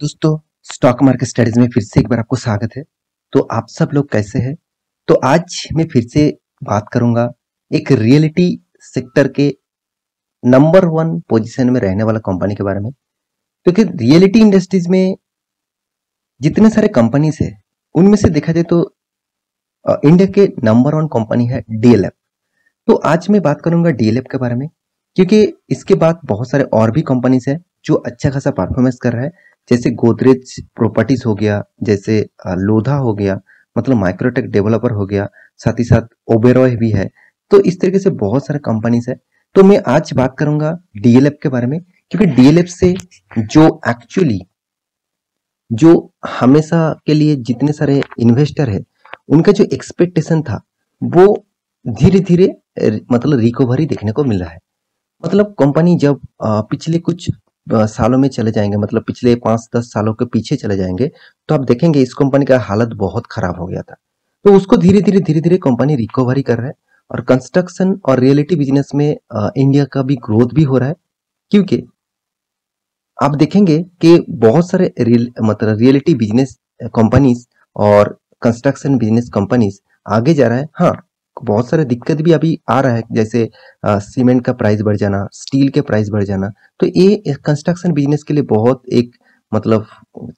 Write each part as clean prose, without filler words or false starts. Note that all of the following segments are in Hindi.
दोस्तों, स्टॉक मार्केट स्टडीज में फिर से एक बार आपको स्वागत है। तो आप सब लोग कैसे हैं? तो आज मैं फिर से बात करूंगा एक रियलिटी सेक्टर के नंबर वन पोजीशन में रहने वाला कंपनी के बारे में। क्योंकि रियलिटी इंडस्ट्रीज में जितने सारे कंपनीज है, उनमें से देखा जाए तो इंडिया के नंबर वन कंपनी है डीएलएफ। तो आज मैं बात करूंगा डीएलएफ के बारे में, क्योंकि इसके बाद बहुत सारे और भी कंपनीज है जो अच्छा खासा परफॉर्मेंस कर रहा है। जैसे गोदरेज प्रॉपर्टीज हो गया, जैसे लोधा हो गया, मतलब माइक्रोटेक डेवलपर हो गया, साथ ही साथ ओबेरॉय भी है। तो इस तरीके से बहुत सारे कंपनीज है। तो मैं आज बात करूंगा डीएलएफ के बारे में, क्योंकि डीएलएफ से जो एक्चुअली जो हमेशा के लिए जितने सारे इन्वेस्टर है, उनका जो एक्सपेक्टेशन था वो धीरे धीरे मतलब रिकवरी देखने को मिल रहा है। मतलब कंपनी जब पिछले कुछ सालों में चले जाएंगे, मतलब पिछले 5-10 सालों के पीछे चले जाएंगे, तो आप देखेंगे इस कंपनी का हालत बहुत खराब हो गया था। तो उसको धीरे धीरे कंपनी रिकवरी कर रहा है। और कंस्ट्रक्शन और रियलिटी बिजनेस में इंडिया का भी ग्रोथ भी हो रहा है। क्योंकि आप देखेंगे कि बहुत सारे मतलब रियलिटी बिजनेस कंपनीज और कंस्ट्रक्शन बिजनेस कंपनीज आगे जा रहा है। हाँ, बहुत सारे दिक्कत भी अभी आ रहा है, जैसे सीमेंट का प्राइस बढ़ जाना, स्टील के प्राइस बढ़ जाना। तो ये कंस्ट्रक्शन बिजनेस के लिए बहुत एक मतलब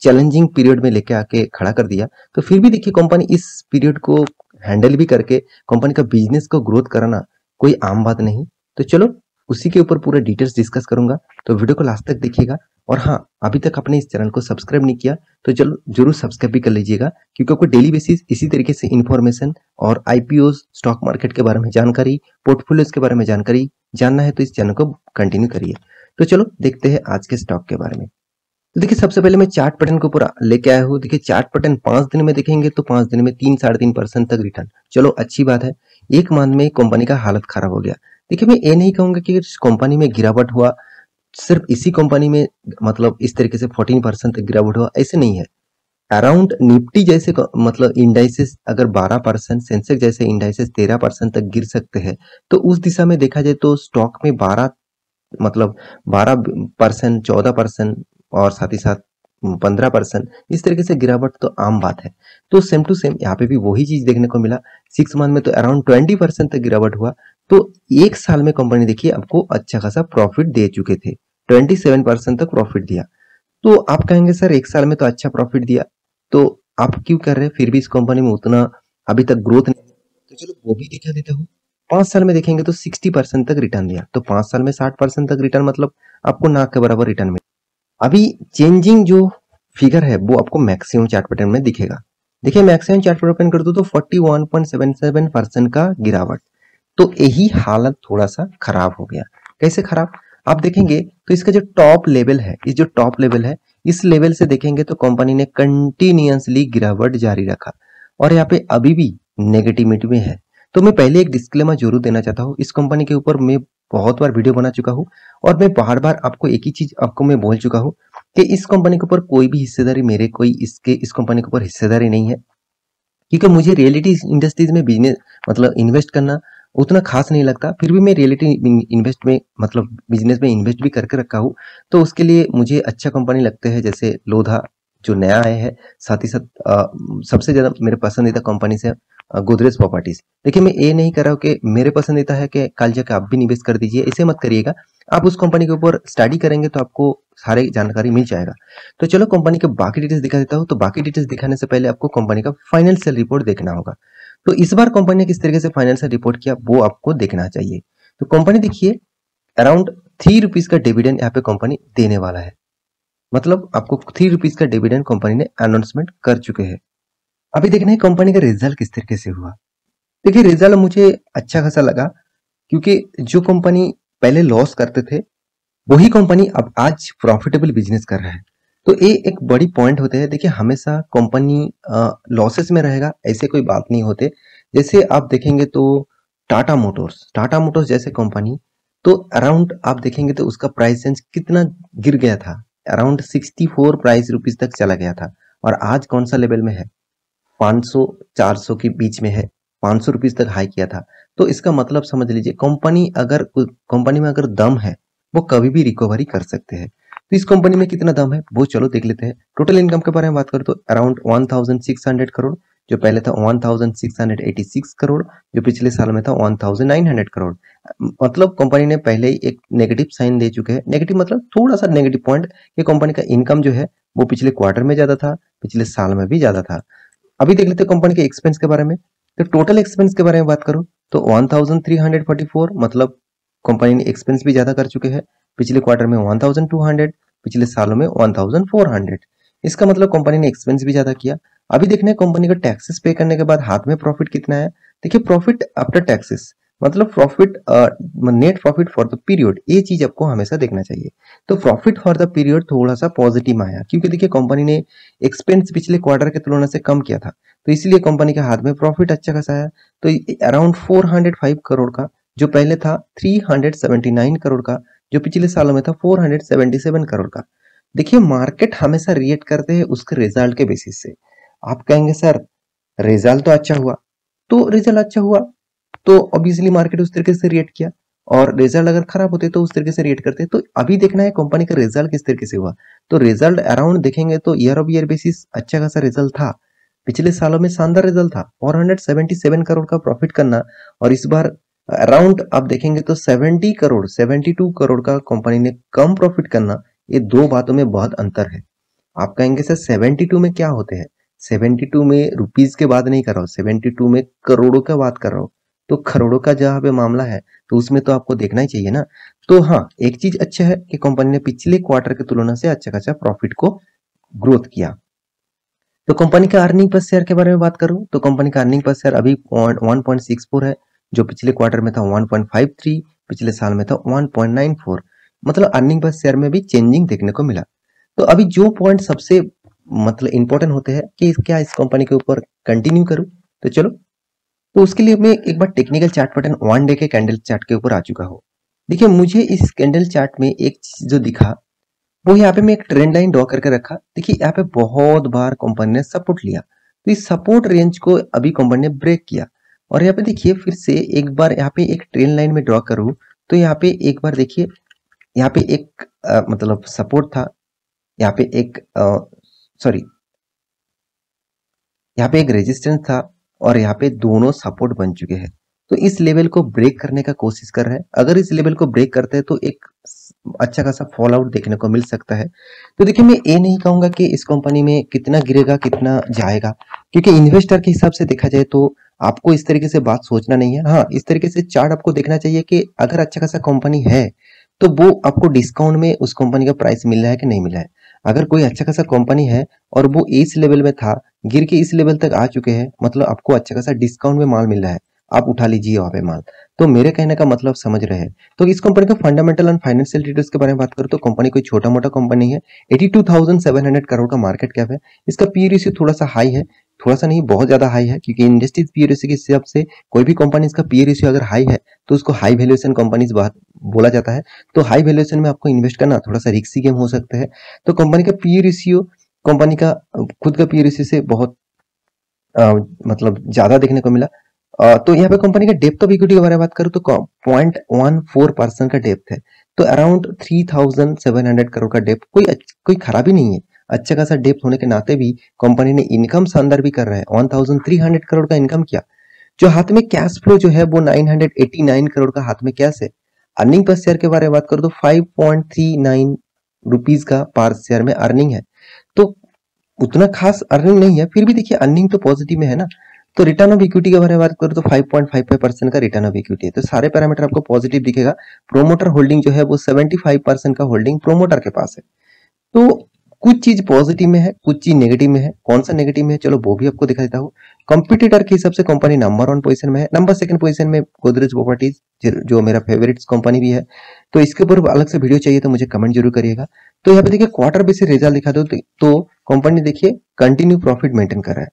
चैलेंजिंग पीरियड में लेके आके खड़ा कर दिया। तो फिर भी देखिए कंपनी इस पीरियड को हैंडल भी करके कंपनी का बिजनेस को ग्रोथ कराना कोई आम बात नहीं। तो चलो उसी के ऊपर पूरा डिटेल्स डिस्कस करूंगा। तो वीडियो को लास्ट तक देखिएगा। और हाँ, अभी तक आपने इस चैनल को सब्सक्राइब नहीं किया तो चलो जरूर सब्सक्राइब भी कर लीजिएगा, क्योंकि आपको डेली बेसिस इसी तरीके से इन्फॉर्मेशन और आईपीओ स्टॉक मार्केट के बारे में जानकारी, पोर्टफोलियोज के बारे में जानकारी जानना है तो इस चैनल को कंटिन्यू करिए। तो चलो देखते हैं आज के स्टॉक के बारे में। तो देखिए सबसे पहले मैं चार्ट पैटर्न को पूरा लेके आया हूँ। देखिए चार्ट पैटर्न 5 दिन में देखेंगे तो 5 दिन में 3-3.5% तक रिटर्न। चलो अच्छी बात है। एक मंथ में कंपनी का हालत खराब हो गया। देखिए मैं ये नहीं कहूंगा कि कंपनी में गिरावट हुआ सिर्फ इसी कंपनी में, मतलब इस तरीके से 14% तक गिरावट हुआ, ऐसे नहीं है। अराउंड निफ्टी जैसे मतलब इंडाइसेस अगर 12%, सेंसेक्स जैसे इंडाइसेस 13% तक गिर सकते हैं, तो उस दिशा में देखा जाए तो स्टॉक में 12 मतलब 12%, 14% और साथ ही साथ 15% इस तरीके से गिरावट तो आम बात है। तो सेम टू सेम यहाँ पे भी वही चीज देखने को मिला। 6 मंथ में तो अराउंड 20% तक गिरावट हुआ। तो एक साल में कंपनी देखिए आपको अच्छा खासा प्रॉफिट दे चुके थे, 27% तक प्रॉफिट दिया। तो आप कहेंगे सर एक साल में तो अच्छा प्रॉफिट दिया, तो आप क्यों कर रहे हैं फिर भी इस कंपनी में उतना अभी तक ग्रोथ नहीं? तो चलो वो भी दिखा देता हूँ। 5 साल में देखेंगे तो 60% तक रिटर्न दिया। तो 5 साल में 60% तक रिटर्न मतलब आपको नाक के बराबर रिटर्न मिले। अभी चेंजिंग जो फिगर है वो आपको मैक्सिमम चार्ट पैटर्न में दिखेगा। देखिए मैक्सिमम चार्ट पैटर्न ओपन कर दो तो 41.77% का गिरावट। तो यही हालत थोड़ा सा खराब हो गया। कैसे खराब? आप देखेंगे तो इसका जो टॉप लेवल है, इस जो टॉप लेवल है, इस लेवल से देखेंगे तो कंपनी ने कंटिन्यूअसली गिरावट जारी रखा और यहाँ पे अभी भी नेगेटिविटी में है। तो मैं पहले एक डिस्क्लेमर जरूर देना चाहता हूँ। इस कंपनी के ऊपर मैं बहुत बार वीडियो बना चुका हूँ और मैं बार बार आपको एक ही चीज आपको मैं बोल चुका हूँ कि इस कंपनी के ऊपर कोई भी हिस्सेदारी, मेरे कोई इस कंपनी के ऊपर हिस्सेदारी नहीं है। क्योंकि मुझे रियलिटी इंडस्ट्रीज में बिजनेस मतलब इन्वेस्ट करना उतना खास नहीं लगता। फिर भी मैं रियलिटी इन्वेस्ट में मतलब बिजनेस में इन्वेस्ट भी करके रखा हूँ। तो उसके लिए मुझे अच्छा कंपनी लगते हैं, जैसे लोधा जो नया आया है। साथ ही साथ सबसे ज्यादा मेरे पसंदीदा कंपनी से गोदरेज प्रॉपर्टीज। देखिए मैं ये नहीं कर रहा हूँ कि मेरे पसंदीदा है कि कल जाके आप भी निवेश कर दीजिए, ऐसे मत करिएगा। आप उस कंपनी के ऊपर स्टडी करेंगे तो आपको सारी जानकारी मिल जाएगा। तो चलो कंपनी के बाकी डिटेल्स दिखा देता हूँ। तो बाकी डिटेल्स दिखाने से पहले आपको कंपनी का फाइनेंशियल रिपोर्ट देखना होगा। तो इस बार कंपनी ने किस तरीके से फाइनेंशियल रिपोर्ट किया वो आपको देखना चाहिए। तो कंपनी देखिए अराउंड 3 रुपीज का डिविडेंड यहाँ पे कंपनी देने वाला है। मतलब आपको 3 रुपीज का डिविडेंड कंपनी ने अनाउंसमेंट कर चुके हैं। अभी देखना है कंपनी का रिजल्ट किस तरीके से हुआ। देखिए रिजल्ट मुझे अच्छा खासा लगा, क्योंकि जो कंपनी पहले लॉस करते थे वही कंपनी अब आज प्रॉफिटेबल बिजनेस कर रहा है। तो ये एक बड़ी पॉइंट होते हैं। देखिए हमेशा कंपनी लॉसेस में रहेगा ऐसे कोई बात नहीं होते। जैसे आप देखेंगे तो टाटा मोटर्स जैसे कंपनी, तो अराउंड आप देखेंगे तो उसका प्राइस रेंज कितना गिर गया था, अराउंड 64 प्राइस रुपीज तक चला गया था। और आज कौन सा लेवल में है? 500-400 के बीच में है। 500 रुपीज तक हाई किया था। तो इसका मतलब समझ लीजिए कंपनी में अगर दम है वो कभी भी रिकवरी कर सकते हैं। तो इस कंपनी में कितना दाम है वो चलो देख लेते हैं। टोटल इनकम के बारे में बात करें तो अराउंड 1600 करोड़, जो पहले था 1686 करोड़, जो पिछले साल में था 1900 करोड़। मतलब कंपनी ने पहले ही एक नेगेटिव साइन दे चुके हैं। नेगेटिव मतलब थोड़ा सा नेगेटिव पॉइंट कि कंपनी का इनकम जो है वो पिछले क्वार्टर में ज्यादा था, पिछले साल में भी ज्यादा था। अभी देख लेते हैं कंपनी के एक्सपेंस के बारे में। तो टोटल एक्सपेंस के बारे में बात करूं तो 1344, मतलब कंपनी ने एक्सपेंस भी ज्यादा कर चुके हैं। पिछले क्वार्टर में 1200, पिछले सालों में 1400। इसका मतलब कंपनी ने एक्सपेंस भी ज्यादा किया। अभी देखना है कंपनी का टैक्सेस पे करने के बाद हाथ में प्रॉफिट कितना है। देखिए प्रॉफिट आफ्टर टैक्सेस मतलब profit, net profit for the period, ये चीज आपको हमेशा देखना चाहिए। तो प्रॉफिट फॉर द पीरियड थोड़ा सा पॉजिटिव आया, क्योंकि देखिए कंपनी ने एक्सपेंस पिछले क्वार्टर के तुलना से कम किया था, तो इसलिए कंपनी के हाथ में प्रॉफिट अच्छा खासा आया। तो अराउंड 405 करोड़ का, जो पहले था 379 करोड़ का, जो पिछले सालों में था 477 करोड़ का। देखिए मार्केट हमेशा रिएक्ट करते हैं उसके रिजल्ट के बेसिस से। आप कहेंगे सर रिजल्ट तो अच्छा हुआ, तो रिजल्ट अच्छा हुआ तो ऑब्वियसली मार्केट उस तरीके से रिएक्ट किया, और रिजल्ट अगर खराब होते तो उस तरीके से रिएक्ट करते। तो अभी देखना है कंपनी का रिजल्ट किस तरीके से हुआ। तो रिजल्ट अराउंड देखेंगे तो ईयर ऑफ ईयर बेसिस अच्छा खासा रिजल्ट था। पिछले सालों में शानदार रिजल्ट था, 477 करोड़ का प्रॉफिट करना, और इस बार अराउंड आप देखेंगे तो 70 करोड़ 72 करोड़ का कंपनी ने कम प्रॉफिट करना। ये दो बातों में बहुत अंतर है। आप कहेंगे सर 72 में क्या होते हैं। 72 में रुपीज के बात नहीं कर रहा हूँ, 72 में करोड़ों का बात कर रहा हूँ। तो करोड़ों का जहाँ पे मामला है तो उसमें तो आपको देखना ही चाहिए ना। तो हाँ, एक चीज अच्छा है कि कंपनी ने पिछले क्वार्टर की तुलना से अच्छा खासा प्रॉफिट को ग्रोथ किया। तो कंपनी का अर्निंग पर शेयर के बारे में बात करूं तो कंपनी का अर्निंग पर शेयर अभी 1.64 है, जो पिछले क्वार्टर में था 1.53, पिछले साल में था 1.94। मतलब अर्निंग पर शेयर में भी चेंजिंग देखने को मिला। तो अभी जो पॉइंट सबसे मतलब इंपॉर्टेंट होते हैं कि क्या इस कंपनी के ऊपर कंटिन्यू करूं, तो चलो। तो उसके लिए मैं एक बार टेक्निकल चार्ट पैटर्न 1 डे के कैंडल चार्ट के ऊपर आ चुका हूँ। देखिए मुझे इस कैंडल चार्ट में एक चीज जो दिखा वो यहाँ पे मैं एक ट्रेंड लाइन ड्रॉ करके रखा। देखिए यहाँ पे बहुत बार कंपनी ने सपोर्ट लिया, तो इस सपोर्ट रेंज को अभी कंपनी ने ब्रेक किया, और यहाँ पे देखिए फिर से एक बार यहाँ पे एक ट्रेंड लाइन में ड्रॉ करूँ तो यहाँ पे एक बार देखिए यहाँ पे एक मतलब सपोर्ट था, यहाँ पे एक सॉरी यहाँ पे एक रेजिस्टेंस था, और यहाँ पे दोनों सपोर्ट बन चुके हैं। तो इस लेवल को ब्रेक करने का कोशिश कर रहे हैं। अगर इस लेवल को ब्रेक करते हैं तो एक अच्छा खासा फॉल आउट देखने को मिल सकता है। तो देखिए मैं ये नहीं कहूंगा कि इस कंपनी में कितना गिरेगा कितना जाएगा, क्योंकि इन्वेस्टर के हिसाब से देखा जाए तो आपको इस तरीके से बात सोचना नहीं है। हाँ, इस तरीके से चार्ट आपको देखना चाहिए कि अगर अच्छा खासा कंपनी है तो वो आपको डिस्काउंट में उस कंपनी का प्राइस मिल रहा है कि नहीं मिल रहा है। अगर कोई अच्छा खासा कंपनी है और वो इस लेवल में था, गिर के इस लेवल तक आ चुके हैं, मतलब आपको अच्छा खासा डिस्काउंट में माल मिल रहा है, आप उठा लीजिए वहां पे माल। तो मेरे कहने का मतलब समझ रहे हैं। तो इस कंपनी का फंडामेंटल एंड फाइनेंशियल डिटेल्स के बारे में बात करूं तो कंपनी कोई छोटा मोटा कंपनी नहीं है। 82,700 करोड़ का मार्केट कैप है। इसका पी रेशियो थोड़ा सा हाई है, थोड़ा सा नहीं बहुत ज्यादा हाई है, क्योंकि इंडस्ट्रीज पी रेशियो के हिसाब से कोई भी कंपनी इसका पी रेशियो अगर हाई है तो उसको हाई वैल्यूएशन कंपनीज बोला जाता है। तो हाई वैल्यूएशन में आपको इन्वेस्ट करना थोड़ा सा रिस्की गेम हो सकता है। तो कंपनी का पी रेशियो, कंपनी का खुद का पी रेशियो से बहुत मतलब ज्यादा देखने को मिला। तो यहाँ पे कंपनी का डेप्थ ऑफ इक्विटी के बारे में बात करूँ तो 0.14% का डेप्थ है। तो अराउंड 3,700 करोड़ का डेप्थ कोई खराबी नहीं है। अच्छा खासा डेप्थ होने के नाते भी कंपनी ने इनकम शानदार भी कर रहा है, 1,300 करोड़ का इनकम किया। जो हाथ में कैश फ्लो जो है वो 989 करोड़ का हाथ में कैश है। अर्निंग पर शेयर के बारे में बात करूँ तो 5.39 रुपीज का पर शेयर में अर्निंग है। तो उतना खास अर्निंग नहीं है, फिर भी देखिए अर्निंग तो पॉजिटिव में है ना। तो रिटर्न ऑफ इक्विटी के बारे में बात करूँ तो 5.55% का रिटर्न ऑफ इक्विटी है। तो सारे पैरामीटर आपको पॉजिटिव दिखेगा। प्रोमोटर होल्डिंग जो है वो 75% का होल्डिंग प्रोमोटर के पास है। तो कुछ चीज पॉजिटिव में है, कुछ चीज नेगेटिव में है। कौन सा नेगेटिव में है चलो वो भी आपको दिखा देता हूँ। कंपटीटर के हिसाब से कंपनी नंबर 1 पोजीशन में है। नंबर 2 पोजीशन में गोदरेज प्रॉपर्टीज, जो मेरा फेवरेट कंपनी भी है। तो इसके ऊपर अलग से वीडियो चाहिए तो मुझे कमेंट जरूर करिएगा। तो यहाँ पे देखिए क्वार्टर बेसिस रिजल्ट दिखा दो तो कंपनी देखिए कंटिन्यू प्रॉफिट मेंटेन कर रहा है,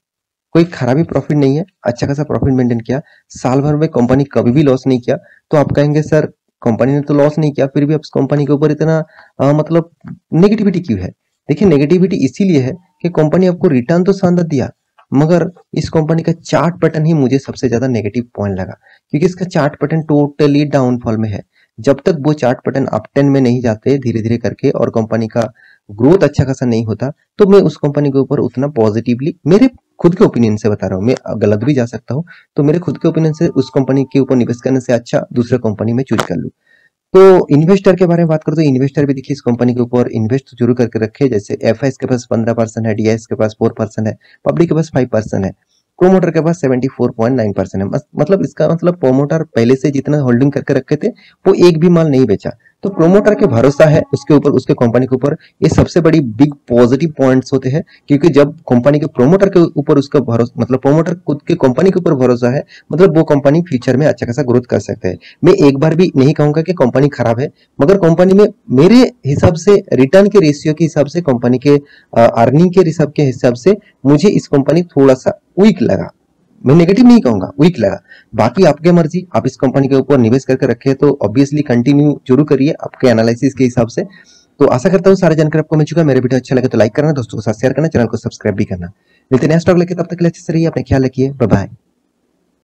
कोई खराबी प्रॉफिट नहीं है, अच्छा खासा प्रॉफिट मेंटेन किया। साल भर में कंपनी कभी भी लॉस नहीं किया। तो आप कहेंगे सर कंपनी ने तो लॉस नहीं किया, फिर भी आप कंपनी के ऊपर इतना मतलब नेगेटिविटी क्यों है। देखिए नेगेटिविटी इसीलिए है कि कंपनी आपको रिटर्न तो शानदार दिया, मगर इस कंपनी का चार्ट पैटर्न ही मुझे सबसे ज्यादा नेगेटिव पॉइंट लगा, क्योंकि इसका चार्ट पैटर्न टोटली डाउनफॉल में है। जब तक वो चार्ट पैटर्न अप ट्रेंड में नहीं जाते धीरे धीरे करके और कंपनी का ग्रोथ अच्छा खासा नहीं होता, तो मैं उस कंपनी के ऊपर उतना पॉजिटिवली, मेरे खुद के ओपिनियन से बता रहा हूँ, मैं गलत भी जा सकता हूँ, तो मेरे खुद के ओपिनियन से उस कंपनी के ऊपर निवेश करने से अच्छा दूसरे कंपनी में चूज कर लूँ। तो इन्वेस्टर के बारे में बात करूँ तो इन्वेस्टर भी देखिए इस कंपनी के ऊपर इन्वेस्ट तो जरूर करके रखे, जैसे एफआईएस के पास 15% है, डीआईएस के पास 4% है, पब्लिक के पास 5% है, प्रोमोटर के पास 74.9% है। मतलब इसका मतलब प्रोमोटर पहले से जितना होल्डिंग करके रखे थे वो एक भी माल नहीं बेचा, तो प्रोमोटर के भरोसा है उसके ऊपर, उसके कंपनी के ऊपर। ये सबसे बड़ी बिग पॉजिटिव पॉइंट्स होते हैं, क्योंकि जब कंपनी के प्रोमोटर के ऊपर उसका भरोसा, मतलब प्रोमोटर खुद के कंपनी के ऊपर भरोसा है, मतलब वो कंपनी फ्यूचर में अच्छा खासा ग्रोथ कर सकता है। मैं एक बार भी नहीं कहूंगा कि कंपनी खराब है, मगर कंपनी में मेरे हिसाब से रिटर्न के रेशियो के हिसाब से, कंपनी के अर्निंग के हिसाब के हिसाब से मुझे इस कंपनी थोड़ा सा वीक लगा। मैं नेगेटिव नहीं कहूंगा, वीक लगा। बाकी आपके मर्जी, आप इस कंपनी के ऊपर निवेश करके रखे तो ऑब्वियसली कंटिन्यू जरूर करिए आपके एनालिसिस के हिसाब से। तो आशा करता हूँ सारे जानकारी आपको मिल चुका है। मेरे वीडियो अच्छा लगे तो लाइक करना, दोस्तों के साथ शेयर करना, चैनल को सब्सक्राइब भी करना। मिलते हैं नेक्स्ट व्लॉग लेके, तब तक के लिए अच्छे से रहिए, अपने ख्याल रखिए, बाय बाय।